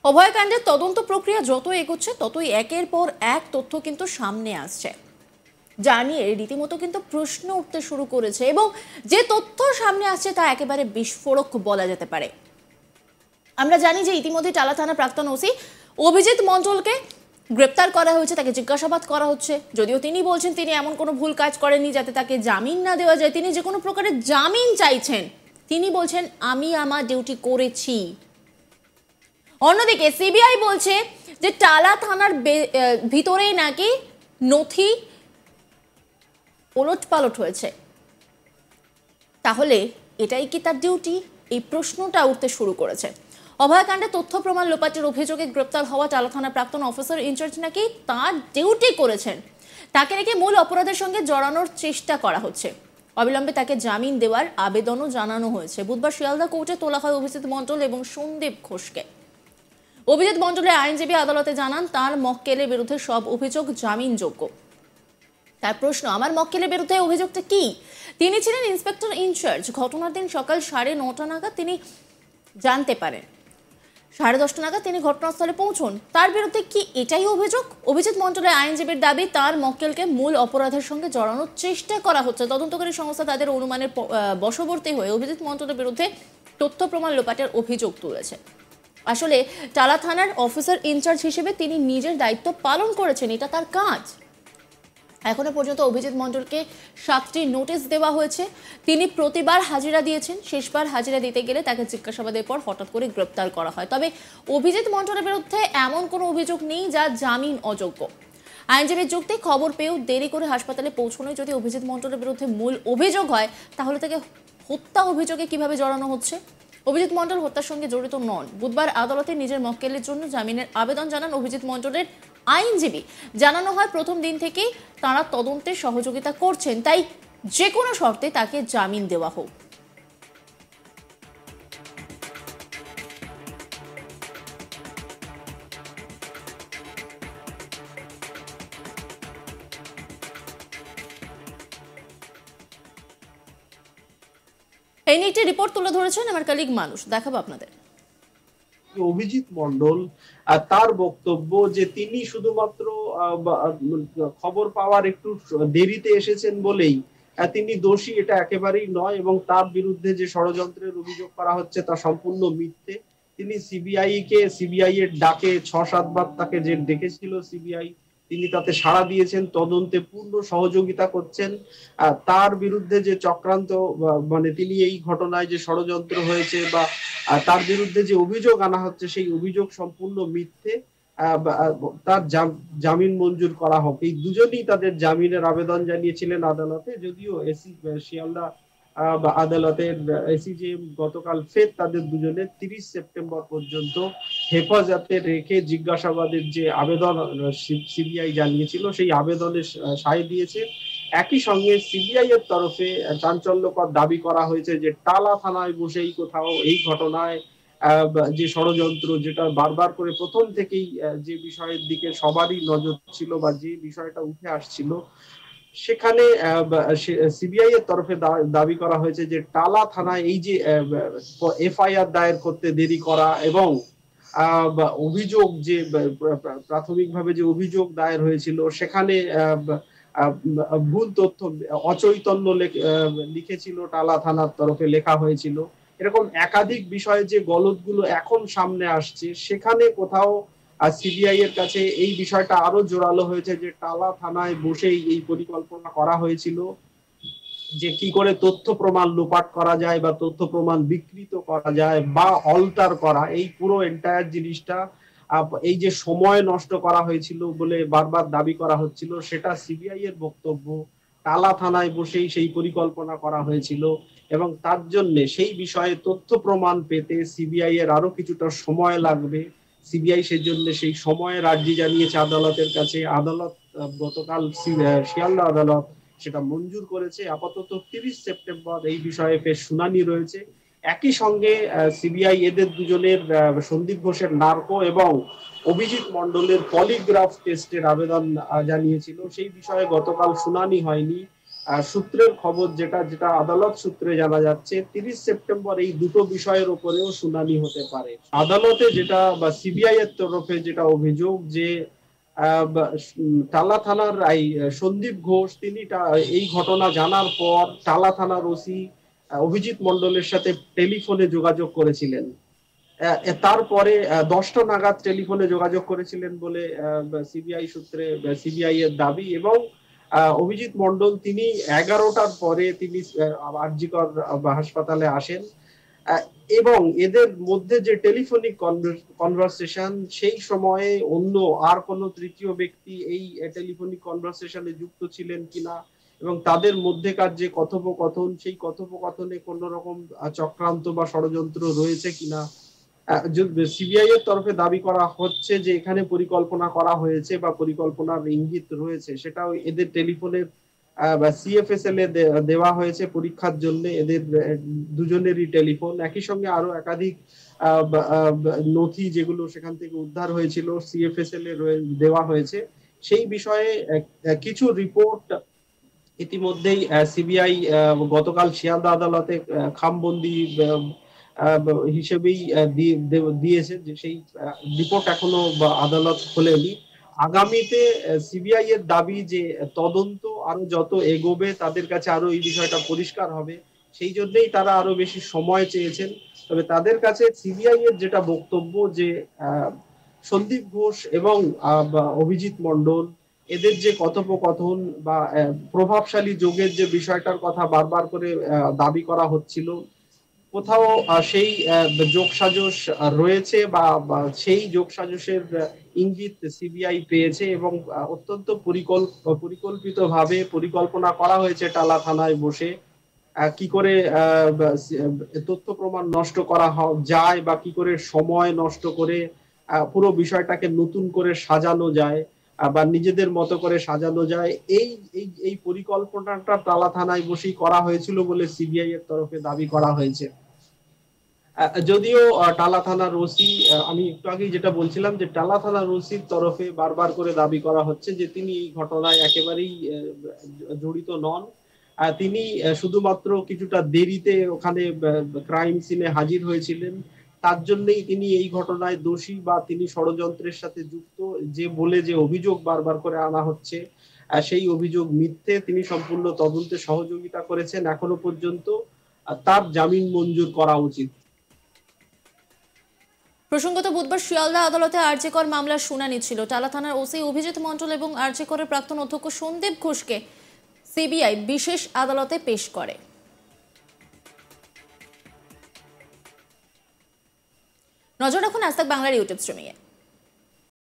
অভয়কাণ্ডের তদন্ত প্রক্রিয়া যত এগোচ্ছে ততই একের পর এক তথ্য কিন্তু সামনে আসছে, যা নিয়ে রীতিমতো কিন্তু প্রশ্ন উঠতে শুরু করেছে এবং যে তথ্য সামনে আসছে তা একেবারে বিস্ফোরক বলা যেতে পারে। আমরা জানি যে ইতিমধ্যে টালা থানা প্রাক্তন ওসি অভিজিৎ মণ্ডলকে গ্রেপ্তার করা হয়েছে, তাকে জিজ্ঞাসাবাদ করা হচ্ছে। যদিও তিনি বলছেন তিনি এমন কোনো ভুল কাজ করেননি যাতে তাকে জামিন না দেওয়া যায়, তিনি যে কোনো প্রকারের জামিন চাইছেন। তিনি বলছেন আমি আমার ডিউটি করেছি। অন্যদিকে সিবিআই বলছে যে টালা থানার ভিতরেই নাকি নথি ওলটপালট হয়েছে। তাহলে এটাই কি তার ডিউটি? এই প্রশ্নটা উঠতে শুরু করেছে। অভয়কাণ্ডে তথ্য প্রমাণ লোপাটের অভিযোগে গ্রেপ্তার হওয়া টালা থানার প্রাক্তন অফিসার ইনচার্জ নাকি তার ডিউটি করেছেন। তাকে নাকি মূল অপরাধের সঙ্গে জড়ানোর চেষ্টা করা হচ্ছে। অবিলম্বে তাকে জামিন দেওয়ার আবেদনও জানানো হয়েছে। বুধবার শিয়ালদা কোর্টে তোলা হয় অভিজিৎ মণ্ডল এবং সন্দীপ ঘোষকে। অভিজিৎ মণ্ডলের আইনজীবী আদালতে জানান তার মক্কেলের বিরুদ্ধে সব অভিযোগ জামিনযোগ্য। তার প্রশ্ন, আমার মক্কেলের বিরুদ্ধে অভিযোগটা কি? তিনি ছিলেন ইন্সপেক্টর ইনচার্জ। ঘটনার দিন সকাল 9:30 নাগাদ তিনি জানতে পারেন, 10:30 নাগাদ তিনি ঘটনাস্থলে পৌঁছন। তার বিরুদ্ধে কি এটাই অভিযোগ? অভিজিৎ মণ্ডলের আইনজীবীর দাবি তার মক্কেলকে মূল অপরাধের সঙ্গে জড়ানোর চেষ্টা করা হচ্ছে। তদন্তকারী সংস্থা তাদের অনুমানের বশবর্তী হয়ে অভিজিৎ মণ্ডলের বিরুদ্ধে তথ্য প্রমাণ লোপাটের অভিযোগ তুলেছে। আসলে টালা থানার অফিসার ইনচার্জ হিসেবে তিনি নিজের দায়িত্ব পালন করেছেন, এটা তার কাজ। এখনো পর্যন্ত অভিজিৎ মণ্ডলকে 7টি নোটিশ দেওয়া হয়েছে। তিনি প্রতিবার হাজিরা দিয়েছেন। শেষবার হাজিরা দিতে গেলে তাকে জিজ্ঞাসাবাদের পর হঠাৎ করে গ্রেপ্তার করা হয়। তবে অভিজিৎ মণ্ডলের বিরুদ্ধে এমন কোনো অভিযোগ নেই যা জামিন অযোগ্য। আইনজীবীর যুক্তি, খবর পেয়েও দেরি করে হাসপাতালে পৌঁছানোই যদি অভিজিৎ মণ্ডলের বিরুদ্ধে মূল অভিযোগ হয়, তাহলে তাকে হত্যা অভিযোগে কিভাবে জড়ানো হচ্ছে? অভিজিৎ মণ্ডল হত্যার সঙ্গে জড়িত নন। বুধবার আদালতে নিজের মক্কেলের জন্য জামিনের আবেদন জানান অভিজিৎ মণ্ডলের আইনজীবী। জানানো হয় প্রথম দিন থেকেই তাঁরা তদন্তে সহযোগিতা করছেন, তাই যে কোনো শর্তে তাকে জামিন দেওয়া হোক। এই নিয়ে একটি রিপোর্ট তুলে ধরেছেন আমার কলিগ মানুষ, দেখাবো আপনাদের। অভিজিৎ মণ্ডল তার বক্তব্য যে তিনি শুধুমাত্র খবর পাওয়ার একটু দেরিতে এসেছেন বলেই তিনি দোষী, এটা একেবারেই নয়। এবং তার বিরুদ্ধে যে ষড়যন্ত্রের অভিযোগ করা হচ্ছে তা সম্পূর্ণ মিথ্যে। তিনি সিবিআই এর ডাকে 6-7 বার তাকে যে ডেকেছিল সিবিআই, তিনি তাতে সাড়া দিয়েছেন, তদন্তে পূর্ণ সহযোগিতা করছেন। তার বিরুদ্ধে যে চক্রান্ত, মানে তিনি এই ঘটনায় যে ষড়যন্ত্র হয়েছে বা তার বিরুদ্ধে যে অভিযোগ আনা হচ্ছে সেই অভিযোগ সম্পূর্ণ মিথ্যে। তার জামিন মঞ্জুর করা হোক। এই দুজনই তাদের জামিনের আবেদন জানিয়েছিলেন আদালতে। যদিও এসি শিয়ালদা আদালতের এসিজেএম গতকাল ফের তাদের দুজনের 30 সেপ্টেম্বর পর্যন্ত হেফাজতে রেখে জিজ্ঞাসাবাদের যে আবেদন সিবিআই জানিয়েছিল সেই আবেদনে সায় দিয়েছে। একই সঙ্গে সিবিআই এর তরফে চাঞ্চল্যকর দাবি করা হয়েছে যে টালা থানায় বসেই কোথাও এই ঘটনায় যে ষড়যন্ত্র, যেটা বারবার করে প্রথম থেকেই যে বিষয়ের দিকে সবারই নজর ছিল বা যে বিষয়টা উঠে আসছিল, সেখানে সিবিআই এর তরফে দাবি করা হয়েছে যে টালা থানায় এই যে এফআইআর দায়ের করতে দেরি করা এবং অভিযোগ যে প্রাথমিকভাবে যে অভিযোগ দায়ের হয়েছিল সেখানে ভুল তথ্য, অচৈতন্য লিখেছিল টালা থানার তরফে, লেখা হয়েছিল। এরকম একাধিক বিষয়ে যে গলতগুলো এখন সামনে আসছে, সেখানে কোথাও সিবিআই এর কাছে এই বিষয়টা আরো জোরালো হয়েছে যে টালা থানায় বসেই এই পরিকল্পনা করা হয়েছিল যে কি করে তথ্য প্রমাণ লোপাট করা যায় বা তথ্য প্রমাণ বিকৃত করা যায় বা অল্টার করা, এই পুরো এন্টায়ার জিনিসটা এই যে সময় নষ্ট করা হয়েছিল বলে বারবার দাবি করা হচ্ছিল, সেটা সিবিআই এর বক্তব্য টালা থানায় বসেই সেই পরিকল্পনা করা হয়েছিল এবং তার জন্য সেই বিষয়ে তথ্য প্রমাণ পেতে সিবিআই এর আরো কিছুটা সময় লাগবে। সিবিআই সেজন্য সেই সময়ের আর্জি জানিয়েছে আদালতের কাছে। আদালত গতকাল শিয়ালদা আদালত সেটা মঞ্জুর করেছে। আপাতত 30 সেপ্টেম্বর এই বিষয়ে ফের শুনানি রয়েছে। একই সঙ্গে সিবিআই এদের দুজনের, সন্দীপ ঘোষের নার্কো এবং অভিজিৎ মণ্ডলের পলিগ্রাফ টেস্টের আবেদন জানিয়েছিল। সেই বিষয়ে গতকাল শুনানি হয়নি। সূত্রের খবর যেটা যেটা আদালত সূত্রে জানা যাচ্ছে 30 সেপ্টেম্বর এই দুটো বিষয়ের উপরেও শুনানি হতে পারে। আদালতে যেটা বা সিবিআই এর তরফে যেটা অভিযোগ যে টালা থানার এই সন্দীপ ঘোষ তিনি এই ঘটনা জানার পর টালা থানার ওসি অভিজিৎ মণ্ডলের সাথে টেলিফোনে যোগাযোগ করেছিলেন। তারপরে 10টা নাগাদ টেলিফোনে যোগাযোগ করেছিলেন বলে সিবিআই সূত্রে সিবিআই এর দাবি, এবং অভিজিৎ মণ্ডল তিনি 11টার পরে তিনি আরজি কর হাসপাতালে আসেন, এবং এদের মধ্যে যে টেলিফোনিক কনভারসেশন সেই সময়ে অন্য আর কোন তৃতীয় ব্যক্তি এই টেলিফোনিক কনভারসেশনে যুক্ত ছিলেন কিনা এবং তাদের মধ্যেকার যে কথোপকথন সেই কথোপকথনে কোন রকম চক্রান্ত বা ষড়যন্ত্র রয়েছে কিনা। সিবিআই এর তরফে দাবি করা হচ্ছে যে এখানে পরিকল্পনা করা হয়েছে বা পরিকল্পনার ইঙ্গিত রয়েছে, সেটাও এদের টেলিফোনের সিএফএসএল এ দেওয়া হয়েছে পরীক্ষার জন্য। এদের দুজনেরই টেলিফোন, একই সঙ্গে আরো একাধিক নথি যেগুলো সেখান থেকে উদ্ধার হয়েছিল সিএফএসএল এ দেওয়া হয়েছে। সেই বিষয়ে কিছু রিপোর্ট ইতিমধ্যেই সিবিআই গতকাল শিয়ালদা আদালতে খামবন্দি হিসেবেই দিয়েছে, যে সেই রিপোর্ট এখনো আদালত খোলেনি। আগামীতে সিবিআই এর দাবি যে তদন্ত আরো যত এগোবে তাদের কাছে আরো এই বিষয়টা পরিষ্কার হবে, সেই জন্যই তারা আরো বেশি সময় চেয়েছেন। তবে তাদের কাছে সিবিআই এর যেটা বক্তব্য যে সন্দীপ ঘোষ এবং অভিজিৎ মণ্ডল এদের যে কথোপকথন বা প্রভাবশালী যোগের যে বিষয়টার কথা বারবার করে দাবি করা হচ্ছিল, কোথাও সেই যোগসাজশ রয়েছে বা সেই যোগসাজশের ইঙ্গিত সিবিআই পেয়েছে, এবং অত্যন্ত পরিকল্পিতভাবে পরিকল্পনা করা হয়েছে টালা থানায় বসে কি করে তথ্য প্রমাণ নষ্ট করা যায় বা কি করে সময় নষ্ট করে পুরো বিষয়টাকে নতুন করে সাজানো যায় বা নিজেদের মতো করে সাজানো যায়। এই পরিকল্পনাটা টালা থানায় বসেই করা হয়েছিল বলে সিবিআই এর তরফে দাবি করা হয়েছে। যদিও টালা থানার ওসি, আমি একটু আগেই যেটা বলছিলাম যে টালা থানার ওসির তরফে বারবার করে দাবি করা হচ্ছে যে তিনি এই ঘটনায় একেবারেই জড়িত নন। তিনি শুধুমাত্র কিছুটা দেরিতে ওখানে ক্রাইম সিনে হাজির হয়েছিলেন, তার জন্যই তিনি এই ঘটনায় দোষী বা তিনি ষড়যন্ত্রের সাথে যুক্ত যে অভিযোগ বারবার করে আনা হচ্ছে সেই অভিযোগ মিথ্যে। তিনি সম্পূর্ণ তদন্তে সহযোগিতা করেছেন, এখনো পর্যন্ত তার জামিন মঞ্জুর করা উচিত। প্রসঙ্গত বুধবার শিয়ালদা আদালতে আরজি কর মামলার শুনানি ছিল। টালা থানার ওসি অভিজিৎ মণ্ডল এবং আরজি করের প্রাক্তন অধ্যক্ষ সন্দীপ ঘোষকে সিবিআই বিশেষ আদালতে পেশ করে। নজর রাখুন আজ তাক বাংলার ইউটিউব স্ট্রিমিংয়ে।